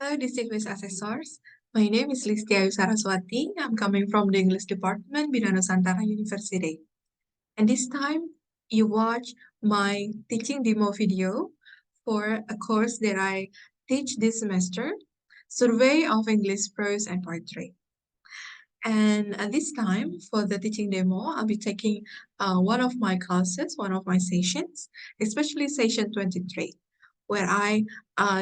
Hello, distinguished assessors. My name is Listia Saraswati. I'm coming from the English Department, Bina Nusantara University. And this time, you watch my teaching demo video for a course that I teach this semester, Survey of English Prose and Poetry. And this time, for the teaching demo, I'll be taking one of my classes, one of my sessions, especially session 23, where I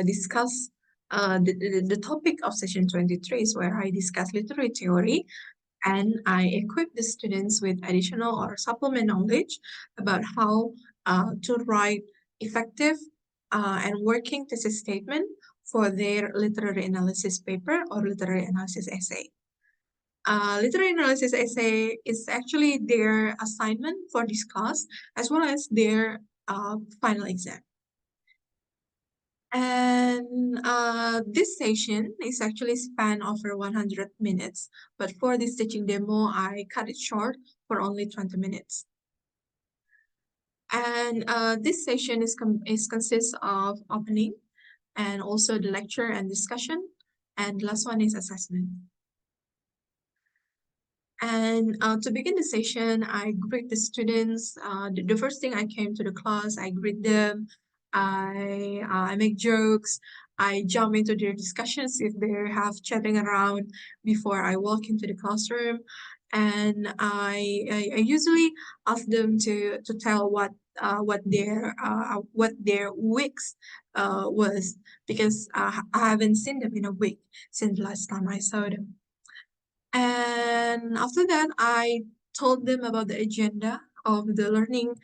discuss the topic of session 23 is where I discuss literary theory and I equip the students with additional or supplement knowledge about how to write effective and working thesis statement for their literary analysis paper or literary analysis essay. Literary analysis essay is actually their assignment for this class as well as their final exam. And this session is actually span over 100 minutes, but for this teaching demo, I cut it short for only 20 minutes. And this session is consists of opening and also the lecture and discussion, and the last one is assessment. And to begin the session, I greet the students. The first thing I came to the class, I greet them. I make jokes. I jump into their discussions if they have chatting around before I walk into the classroom. And I usually ask them to tell what their weeks was because I haven't seen them in a week since last time I saw them. And after that, I told them about the agenda of the learning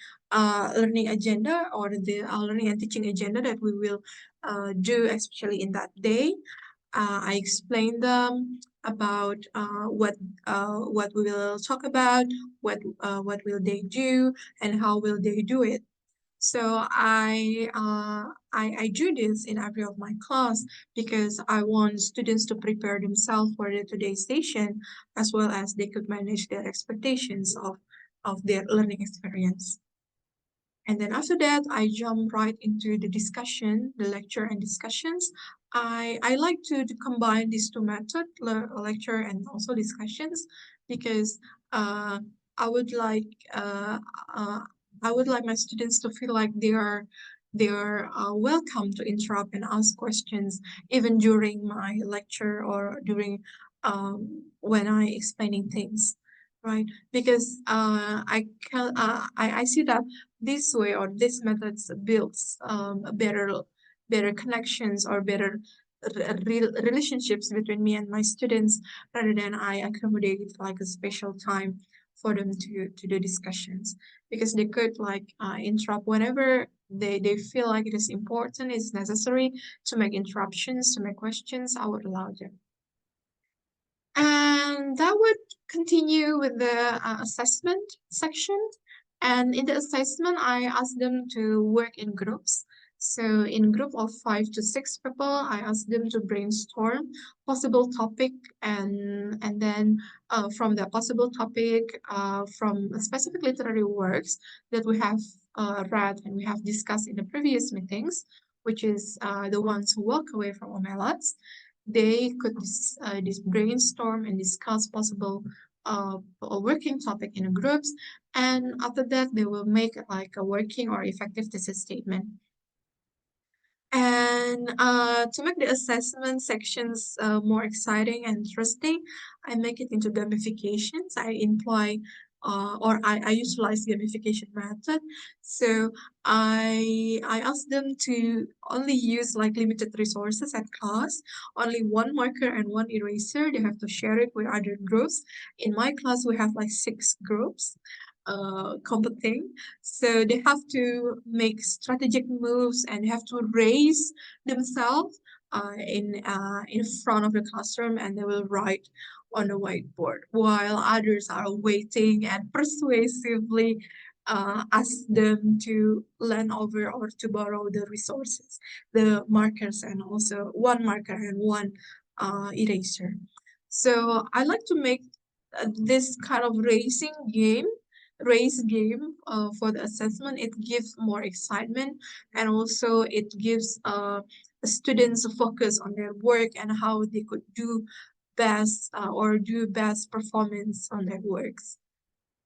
agenda or the learning and teaching agenda that we will do, especially in that day. I explained them about what we will talk about, what will they do, and how will they do it. So I do this in every of my class because I want students to prepare themselves for the today's session as well as they could manage their expectations of their learning experience. And then after that, I jump right into the discussion, the lecture and discussions. I like to combine these two methods, lecture and also discussions, because I would like uh, uh, I would like my students to feel like they are welcome to interrupt and ask questions even during my lecture or during when I explaining things, right? Because I see that this way or this methods builds better connections or better relationships between me and my students rather than I accommodate like a special time for them to do discussions because they could like interrupt whenever they feel like it is important, it's necessary to make interruptions, to make questions. I would allow them. And that would continue with the assessment section. And in the assessment, I asked them to work in groups. So in group of 5 to 6 people, I asked them to brainstorm possible topic and then from the possible topic from specific literary works that we have read and we have discussed in the previous meetings, which is the ones who walk away from Omelets. They could brainstorm and discuss possible working topic in groups, and after that they will make like a working or effective thesis statement. And to make the assessment sections more exciting and interesting, I make it into gamifications. I employ or I utilize gamification method. So I ask them to only use like limited resources at class, only one marker and one eraser. They have to share it with other groups. In my class, we have like 6 groups competing. So they have to make strategic moves and have to raise themselves in front of the classroom and they will write on the whiteboard while others are waiting and persuasively ask them to lend over or to borrow the resources, the markers and also one marker and one eraser. So I like to make this kind of race game for the assessment. It gives more excitement and also it gives students focus on their work and how they could do best or do best performance on their works.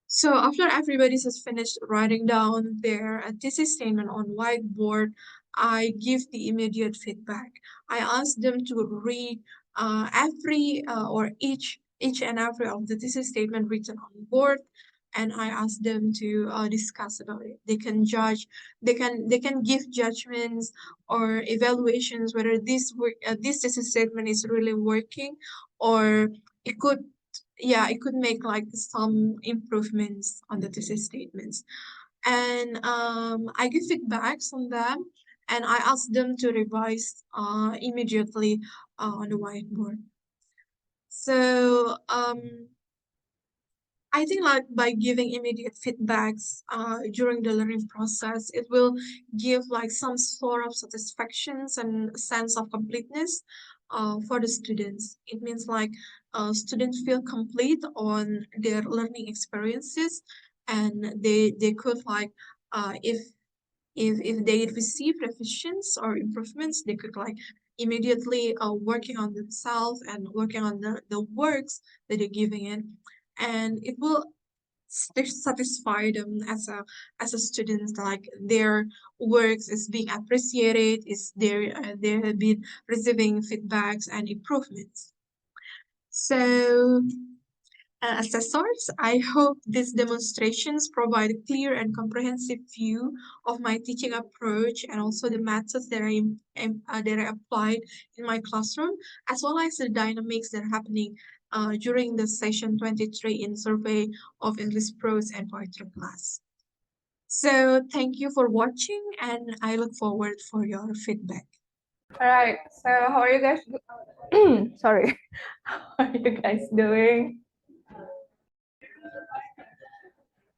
So after everybody has finished writing down their thesis statement on whiteboard, I give the immediate feedback. I ask them to read every or each and every of the thesis statement written on board, and I ask them to discuss about it. They can judge, they can give judgments or evaluations whether this thesis statement is really working, or it could it could make like some improvements on the thesis statements. And I give feedbacks on them, and I ask them to revise immediately on the whiteboard. So I think like by giving immediate feedbacks during the learning process, it will give like some sort of satisfactions and a sense of completeness for the students. It means like students feel complete on their learning experiences, and they could like if they receive revisions or improvements, they could like immediately working on themselves and working on the works that they're giving in, and it will satisfy them as a student, like their works is being appreciated, is they have been receiving feedbacks and improvements. So assessors, I hope these demonstrations provide a clear and comprehensive view of my teaching approach and also the methods that I applied in my classroom, as well as the dynamics that are happening during the session 23 in survey of English prose and poetry class. So thank you for watching, and I look forward for your feedback. All right. So how are you guys? Sorry. How are you guys doing?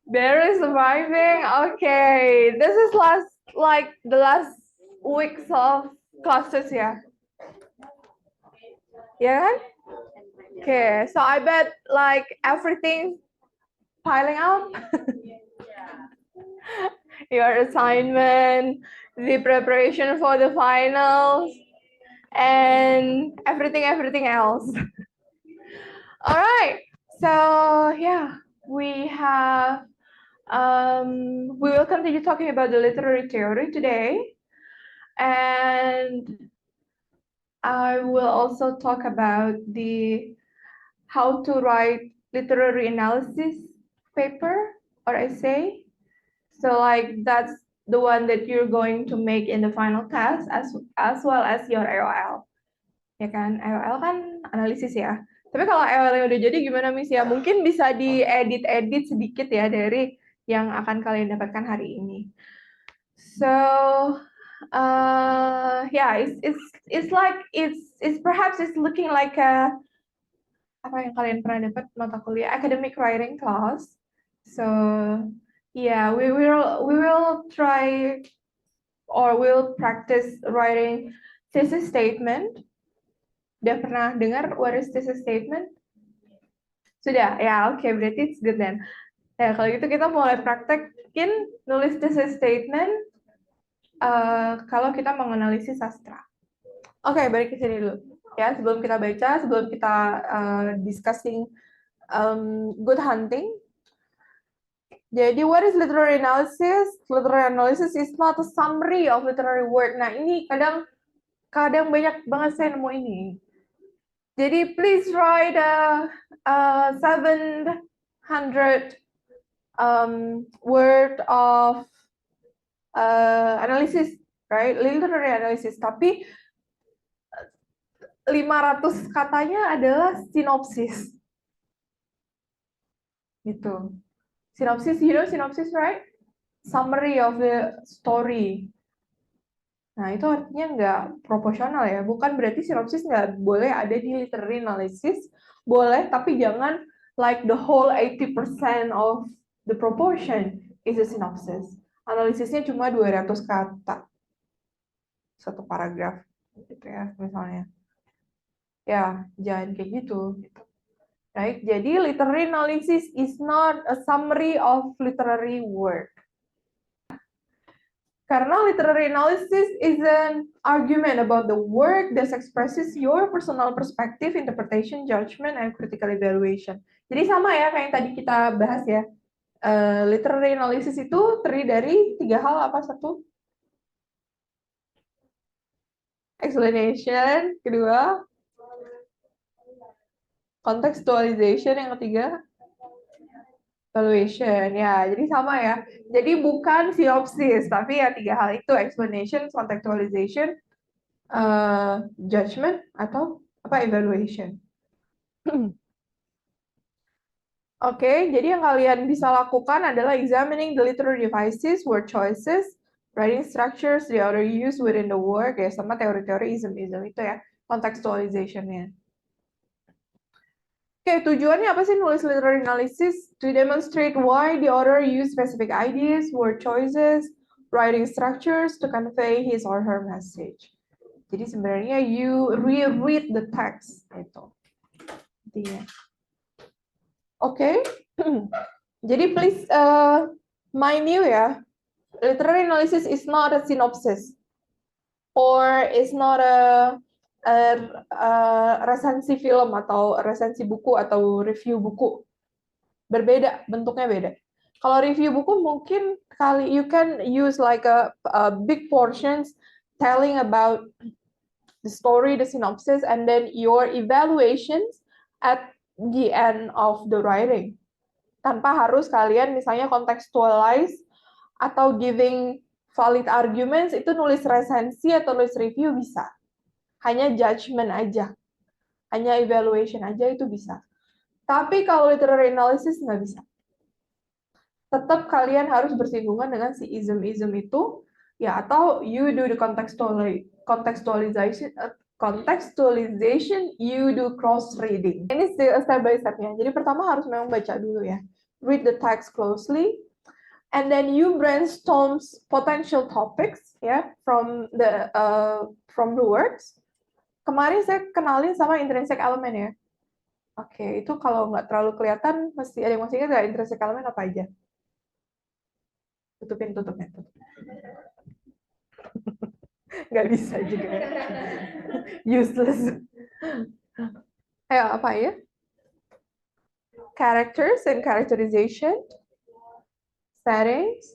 Barry surviving. Okay. This is the last weeks of classes, yeah. Yeah. Okay. So I bet like everything piling up. Your assignment, the preparation for the finals, and everything else. All right. So yeah, we have we will continue talking about the literary theory today, and I will also talk about the how to write literary analysis paper or essay. So like that's the one that you're going to make in the final test as well as your AOL. Ya kan, AOL kan analisis ya. Tapi kalau AOL yang udah jadi gimana Miss ya? Mungkin bisa diedit-edit sedikit ya dari yang akan kalian dapatkan hari ini. So, yeah, it's perhaps it's looking like a apa yang kalian pernah dapat mata kuliah academic writing class. So, yeah, we will try or we'll practice writing thesis statement. Udah pernah dengar what is thesis statement? Sudah, ya oke, berarti it's good then. Ya, kalau gitu kita mulai praktekin nulis thesis statement kalau kita menganalisis sastra. Oke, balik ke sini dulu. Ya, sebelum kita baca, sebelum kita discussing good hunting. Jadi, what is literary analysis? Literary analysis is not a summary of literary work. Nah, ini kadang banyak banget saya nemu ini. Jadi, please write a 700 word of analysis, right? Literary analysis. Tapi 500 katanya adalah sinopsis. Gitu. Sinopsis, you know sinopsis, right? Summary of the story. Nah, itu artinya nggak proporsional ya. Bukan berarti sinopsis nggak boleh ada di literary analysis. Boleh, tapi jangan like the whole 80% of the proportion is a synopsis. Analisisnya cuma 200 kata. Satu paragraf. Gitu ya, misalnya. Ya, jangan kayak gitu. Right? Jadi, literary analysis is not a summary of literary work. Karena literary analysis is an argument about the work that expresses your personal perspective, interpretation, judgment, and critical evaluation. Jadi sama ya kayak yang tadi kita bahas ya. Literary analysis itu terdiri dari 3 hal, apa satu? Explanation, kedua contextualization, yang ketiga evaluation. Ya, jadi sama ya. Jadi bukan sinopsis, tapi ya 3 hal itu: explanation, contextualization, judgment, atau apa, evaluation. Oke, jadi yang kalian bisa lakukan adalah examining the literary devices, word choices, writing structures the author use within the work, ya, sama teori-teori ism-ism itu ya, contextualization-nya. Oke, tujuannya apa sih nulis literary analysis? To demonstrate why the author use specific ideas, word choices, writing structures to convey his or her message. Jadi sebenarnya you reread the text itu. Intinya. Oke. Jadi please mind you ya, literary analysis is not a synopsis or is not a resensi film atau resensi buku atau review buku. Berbeda, bentuknya beda. Kalau review buku mungkin you can use like a big portions telling about the story, the synopsis, and then your evaluations at the end of the writing. Tanpa harus kalian misalnya contextualize atau giving valid arguments, itu nulis resensi atau nulis review bisa. Hanya judgment aja. Hanya evaluation aja itu bisa. Tapi kalau literary analysis nggak bisa. Tetap kalian harus bersinggungan dengan si ism-ism itu, ya, atau you do the contextualization, you do cross-reading. Ini step by step-nya. Jadi pertama harus memang baca dulu ya. Read the text closely, and then you brainstorm potential topics ya from the words. Kemarin saya kenalin sama intrinsic element ya. Oke, itu kalau nggak terlalu kelihatan, mesti ada yang masih ingat nggak intrinsic element apa aja? Tutupin. Nggak bisa juga. Useless. Ayo, apa ya? Characters and characterization, settings,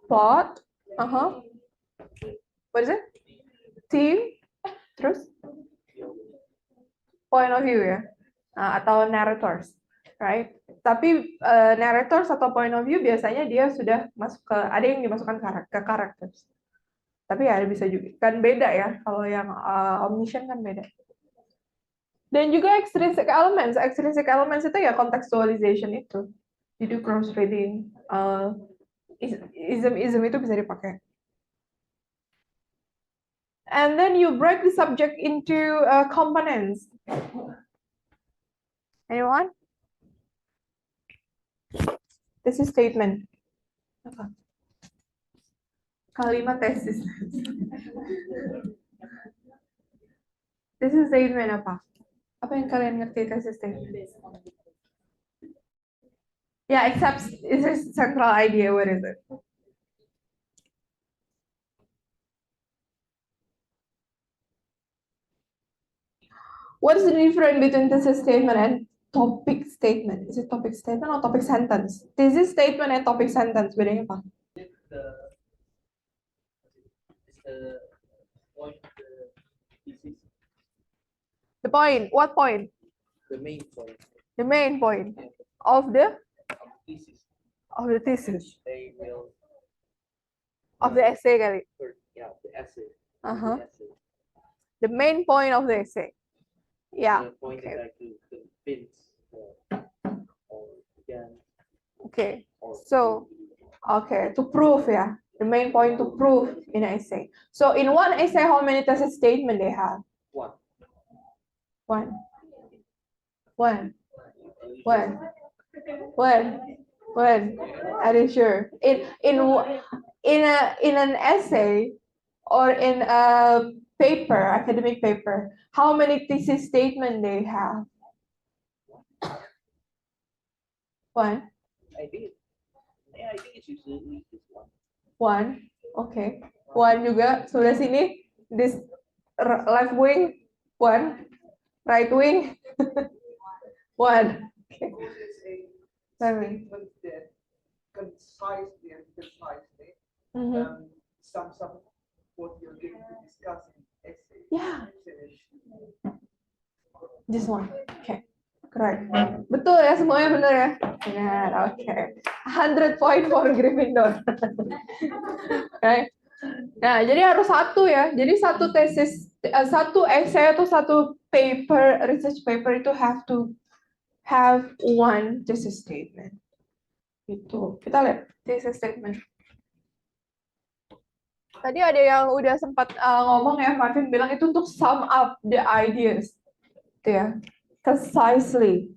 plot, what is it? Theme, terus point of view ya, atau narrators, right? Tapi narrators atau point of view biasanya dia sudah masuk ke, ada yang dimasukkan ke characters. Tapi ya bisa juga, kan beda ya, kalau yang omniscient kan beda. Dan juga extrinsic elements itu ya contextualization itu. Jadi cross reading, ism itu bisa dipakai. And then you break the subject into components. Anyone? This is statement. Apa? Kalimat tesis. This is statement apa? Apa yang kalian ngerti tesis statement? Yeah, except it's a central idea. What is it? What is the difference between thesis statement and topic statement? Is it topic statement or topic sentence? Thesis statement and topic sentence, bedanya apa? The point of the thesis. The point. What point? The main point. The main point of the thesis. Of the thesis. They will. Of the essay, kali. Yeah, the essay. The essay. The main point of the essay. Yeah. The point is like to convince or again. Okay. So, okay, to prove, yeah. The main point to prove in an essay. So in one essay, how many thesis statement they have? One. Are you sure? In an essay or in a paper, academic paper, how many thesis statement they have? One. I think it's usually just one. One. Oke. One juga sebelah sini. This left wing, one. Right wing, one. Okay. Sorry. Statement that concisely and precisely Mhm. sums up what you're going to discuss in essay. Yeah. Finish. This one. Okay. Correct. Betul ya, semuanya benar ya? Benar, oke. 100 point for Gryffindor. Oke. Nah, jadi harus satu ya. Jadi satu tesis, satu essay atau satu paper, research paper itu have to have one thesis statement. Gitu. Kita lihat thesis statement. Tadi ada yang udah sempat ngomong ya, Marvin bilang itu untuk sum up the ideas. Gitu ya. Concisely.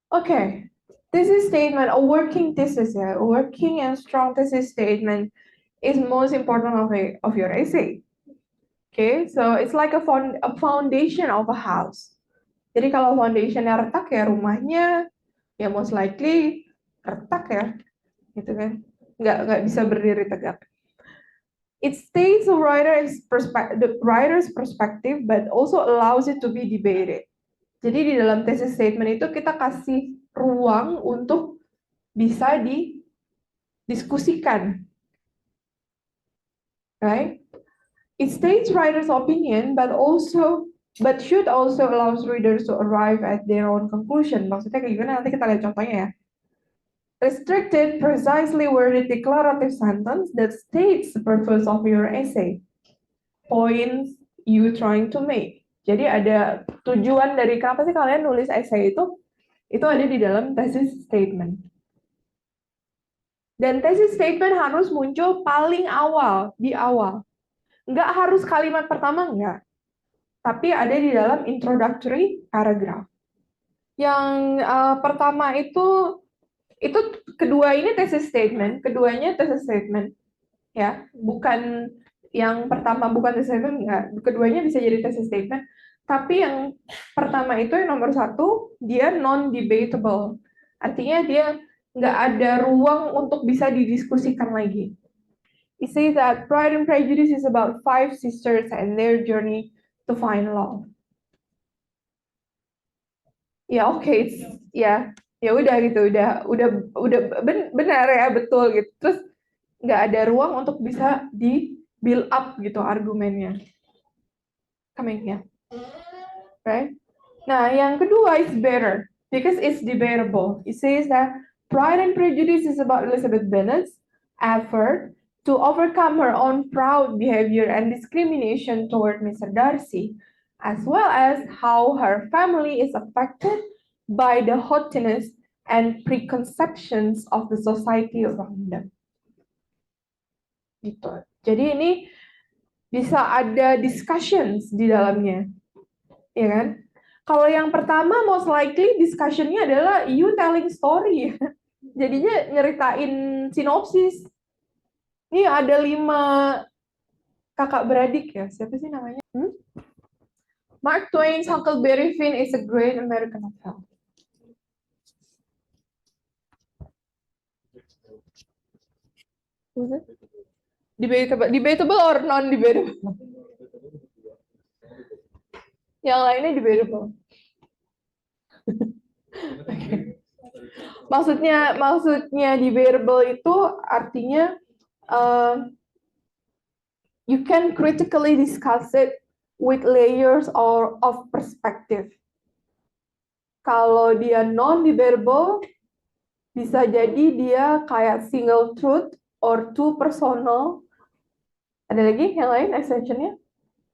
Okay, thesis statement, a working thesis, a working and strong thesis statement is most important of your essay. Okay, so it's like a foundation of a house. Jadi kalau foundationnya retak ya rumahnya ya most likely retak ya, gitu kan? Nggak bisa berdiri tegak. It states the writer's perspective, but also allows it to be debated. Jadi di dalam thesis statement itu kita kasih ruang untuk bisa didiskusikan. Right? It states writer's opinion, but should also allow readers to arrive at their own conclusion. Maksudnya kayak gimana? Nanti kita lihat contohnya ya. Restricted, precisely worded declarative sentence that states the purpose of your essay. Points you trying to make. Jadi ada tujuan dari kenapa sih kalian nulis essay itu ada di dalam thesis statement. Dan thesis statement harus muncul paling awal, di awal. Nggak harus kalimat pertama, nggak. Tapi ada di dalam introductory paragraph. Yang pertama itu kedua ini thesis statement, keduanya thesis statement. Ya, bukan yang pertama bukan thesis statement, nggak. Keduanya bisa jadi thesis statement. Tapi yang pertama itu yang nomor 1, dia non-debatable. Artinya dia nggak ada ruang untuk bisa didiskusikan lagi. It says that Pride and Prejudice is about 5 sisters and their journey to find love. Ya oke, ya udah gitu, udah benar ya, betul gitu. Terus nggak ada ruang untuk bisa di build up gitu argumennya. Coming ya. Right? Nah, yang kedua is better because it's debatable. It says that Pride and Prejudice is about Elizabeth Bennet's effort to overcome her own proud behavior and discrimination toward Mr. Darcy, as well as how her family is affected by the haughtiness and preconceptions of the society around them. Gitu. Jadi ini bisa ada discussions di dalamnya, ya kan? Kalau yang pertama most likely discussion-nya adalah you telling story. Jadinya nyeritain sinopsis. Ini ada 5 kakak beradik ya. Siapa sih namanya? Mark Twain's Huckleberry Finn is a great American novel. Debatable or non-debatable? Yang lainnya debatable. Okay. Maksudnya debatable itu artinya you can critically discuss it with layers of perspective. Kalau dia non-debatable, bisa jadi dia kayak single truth or too personal. Ada lagi yang lain exception-nya?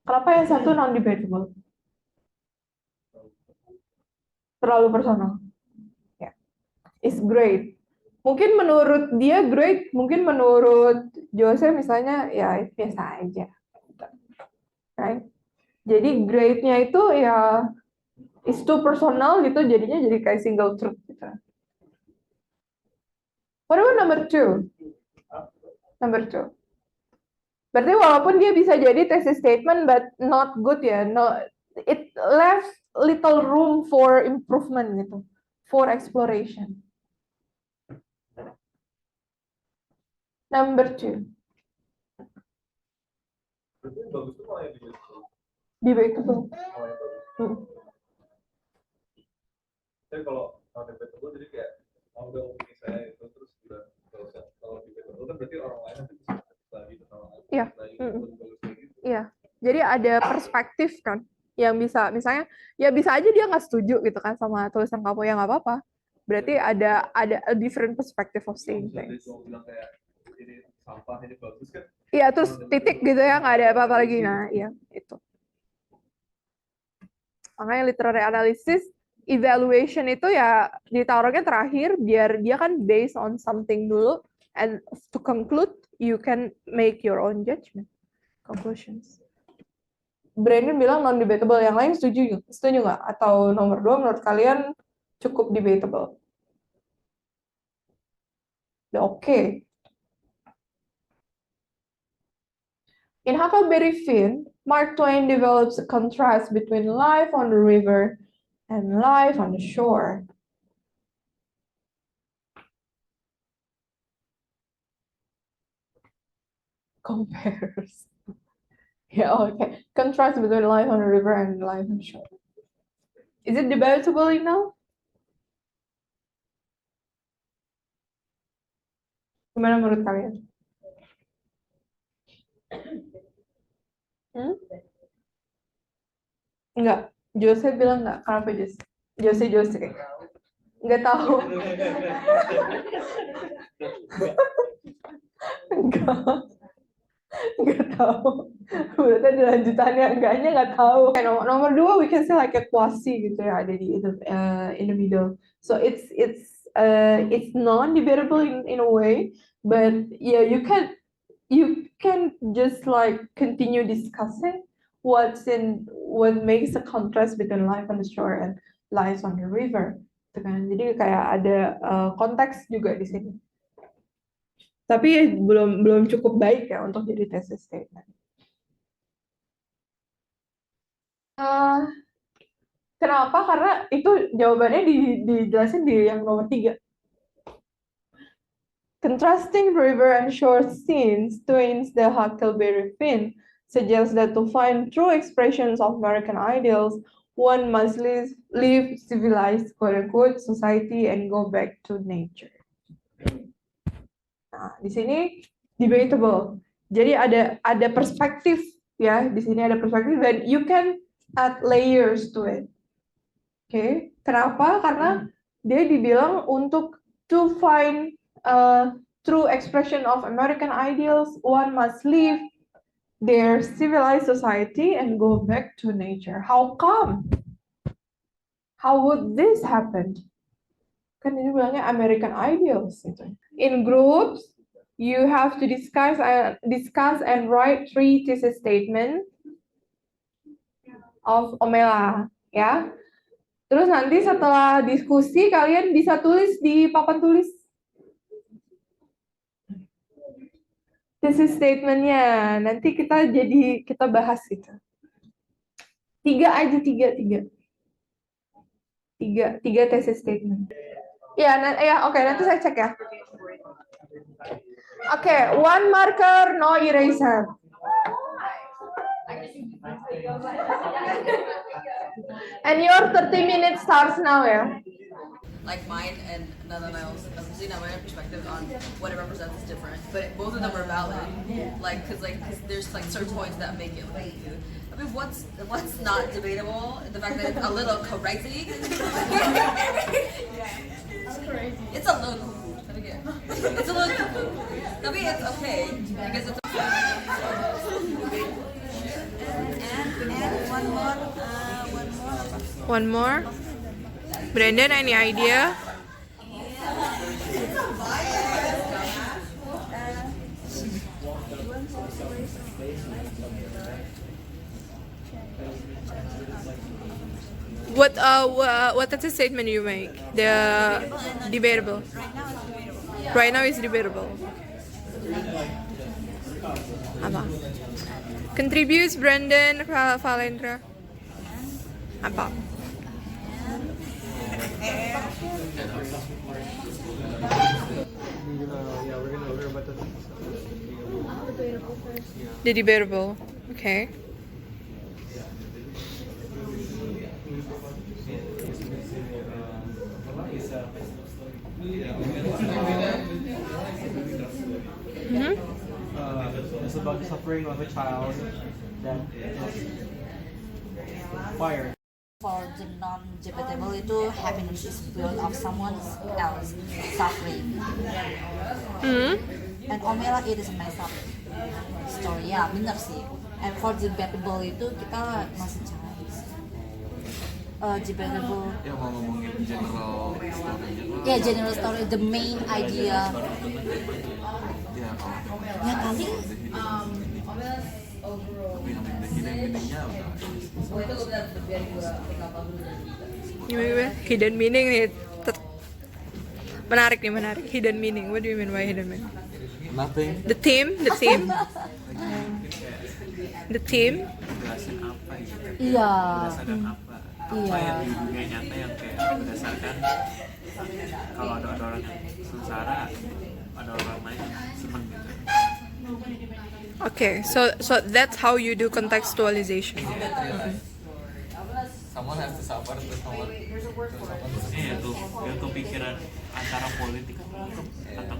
Kenapa yang satu non-debatable? Terlalu personal. Yeah. It's great. Mungkin menurut dia great, mungkin menurut Jose misalnya ya biasa aja. Right? Jadi grade-nya itu ya is too personal gitu, jadinya jadi kayak single truth gitu. What about number 2? Number 2. Berarti walaupun dia bisa jadi thesis statement but not good ya, no, it left little room for improvement gitu, for exploration. Number 2. Berarti yang bagus tuh malah yang Debatable. malah yang bagus. Hmm. Tapi kalau debatable jadi kayak udah opini saya itu terus udah nggak usah. Kalau debatable kan berarti orang lain nanti bisa lagi tentang orang lain. Iya. Lagi Mm-mm. bagus kayak gitu. Iya. Jadi ada perspektif kan yang bisa, misalnya ya bisa aja dia nggak setuju gitu kan sama tulisan kamu, ya nggak apa-apa. Berarti ada a different perspective of saying Misalnya dia things. cuma bilang kayak ini sampah ini bagus kan. Iya, terus titik gitu ya, nggak ada apa-apa lagi. Nah, iya, itu. Makanya literary analysis, evaluation itu ya ditaruhnya terakhir, biar dia kan based on something dulu, and to conclude, you can make your own judgment, conclusions. Brandon bilang non-debatable, yang lain setuju nggak? Atau nomor 2 menurut kalian cukup debatable? Udah oke. In Huckleberry Finn, Mark Twain develops a contrast between life on the river and life on the shore. Compares. Yeah, okay. Contrast between life on the river and life on the shore. Is it debatable now? Gimana menurut kalian? Enggak. Jose bilang enggak. Kenapa Jose? Jose. Enggak tahu. Enggak tahu. Berarti ada lanjutannya, enggaknya enggak tahu. Okay, nomor 2 we can say like a quasi gitu ya, ada di in the middle. So it's non-debatable in a way, but yeah, you can just like continue discussing what makes a contrast between life on the shore and life on the river. Gitu kan. Jadi kayak ada konteks juga di sini. Tapi belum cukup baik ya untuk jadi thesis statement. Kenapa? Karena itu jawabannya dijelasin di yang nomor 3. Contrasting river and shore scenes, Twain's The Huckleberry Finn suggests that to find true expressions of American ideals, one must leave civilized quote-unquote society and go back to nature. Nah, di sini debatable. Jadi ada perspektif ya, di sini ada perspektif dan you can add layers to it. Oke, kenapa? Karena dia dibilang untuk to find true expression of American ideals, one must leave their civilized society and go back to nature. How come? How would this happen? Kan ini bilangnya American ideals gitu. In groups, you have to discuss and write 3 thesis statement of Omela, ya. Terus nanti setelah diskusi kalian bisa tulis di papan tulis thesis statement-nya. Nanti kita bahas itu. 3 aja, 3 thesis statement. Ya, oke, nanti saya cek ya. Oke, 1 marker, no eraser. And your 30 minutes starts now ya. Like mine and Nathaniel's, obviously not my perspective on what it represents is different, but both of them are valid. Like, cause there's like certain points that make it like, I mean, what's not debatable? The fact that it's a little crazy. It's a little cuckoo. It's a little cuckoo. I mean, it's okay because it's. And One more. Brandon, any idea? What is the statement you make? The debatable. Right now it's debatable. Apa? Contributes Brandon Valendra. Apa? Yeah, we're gonna learn about the The debatable. Okay. Mhm. It's about the suffering of a child that is fired. For the non-debatable itu happiness is built of someone else suffering. And Omela it is a messed up story. Ya benar sih. And for debatable itu kita masih cari. Debatable. Ya mau ngomongin general story-nya. Ya general story, the main idea. Ya kalau Ya kali. tapi yang hidden meaning-nya udah. Gimana? Hidden meaning nih. Menarik nih, menarik. Hidden meaning. What do you mean by hidden meaning? Nothing. The theme. The theme. Jelasin apa gitu. Iya. Berdasarkan apa? Apa Iya. yang di dunia nyata yang kayak berdasarkan kalau ada orang yang sengsara, ada orang lain yang seneng gitu. Okay, so that's how you do contextualization. Someone has to suffer terus someone iya tuh yang kepikiran antara politik atau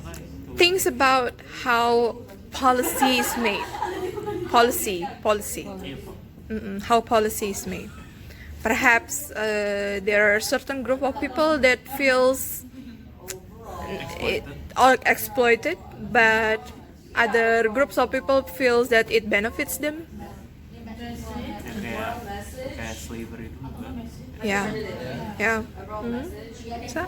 enggak itu. Things about how policy is made. Policy. Iya, Pak. How policy is made. Perhaps there are certain group of people that feels exploited, but other groups of people feels that it benefits them. Yang kayak slavery itu juga. Ya. Bisa.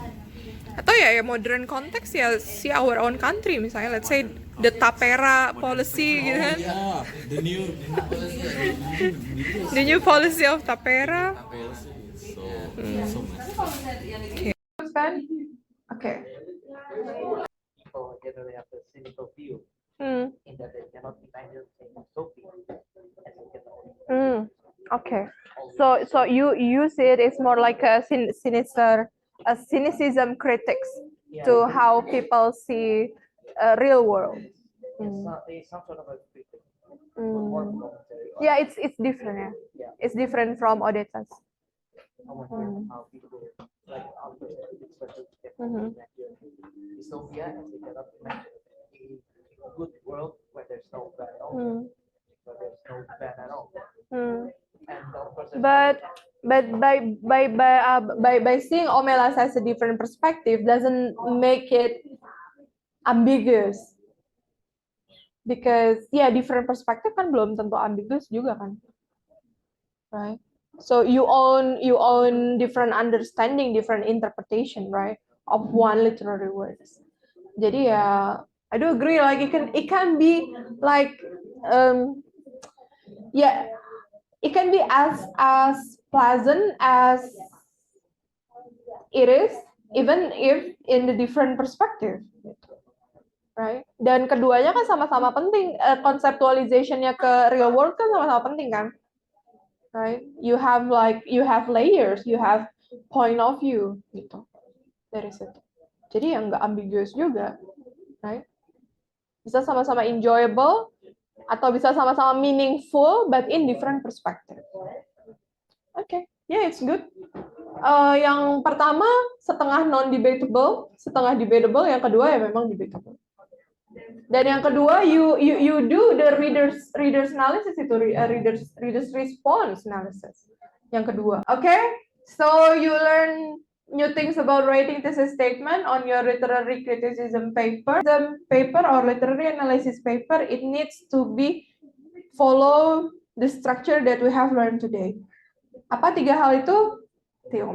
Atau ya modern konteks ya si our own country misalnya, let's say the Tapera policy gitu kan. Yeah, The new policy of Tapera. Kan? Okay. People generally have a cynical view in that they cannot imagine things so big as it can only. Okay. So you see it as more like a cynicism critics to how people see a real world. It's some sort of a critic, more momentary. Yeah, it's different. Yeah, it's different from Odeta's. How people like outside, especially imagine dystopia as they cannot imagine a good world where there's no bad at all, where there's no bad at all. And of course, But by seeing Omelas as a different perspective doesn't make it ambiguous. Because different perspective kan belum tentu ambiguous juga kan. Right? So you own different understanding, different interpretation, right, of one literary words. Jadi ya, I do agree. Like it can be like, it can be as pleasant as it is, even if in the different perspective, right? Dan keduanya kan sama-sama penting. Conceptualization-nya ke real world kan sama-sama penting kan? Right? You have layers, you have point of view gitu dari situ. Jadi ya nggak ambiguous juga, right? Bisa sama-sama enjoyable atau bisa sama-sama meaningful but in different perspective. Okay, yeah, it's good. Yang pertama setengah non-debatable, setengah debatable. Yang kedua ya memang debatable. Dan yang kedua, you do the readers analysis itu, readers response analysis. Yang kedua, okay? So you learn new things about writing thesis statement on your literary criticism paper. The paper or literary analysis paper, it needs to be follow the structure that we have learned today. Apa 3 hal itu? 4.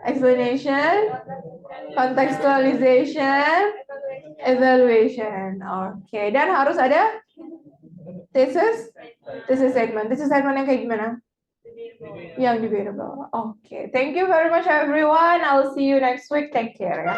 Explanation, contextualization, evaluation. Oke, dan harus ada thesis statement. Thesis statement yang kayak gimana? Yang debatable. Oke, thank you very much everyone. I'll see you next week. Take care ya.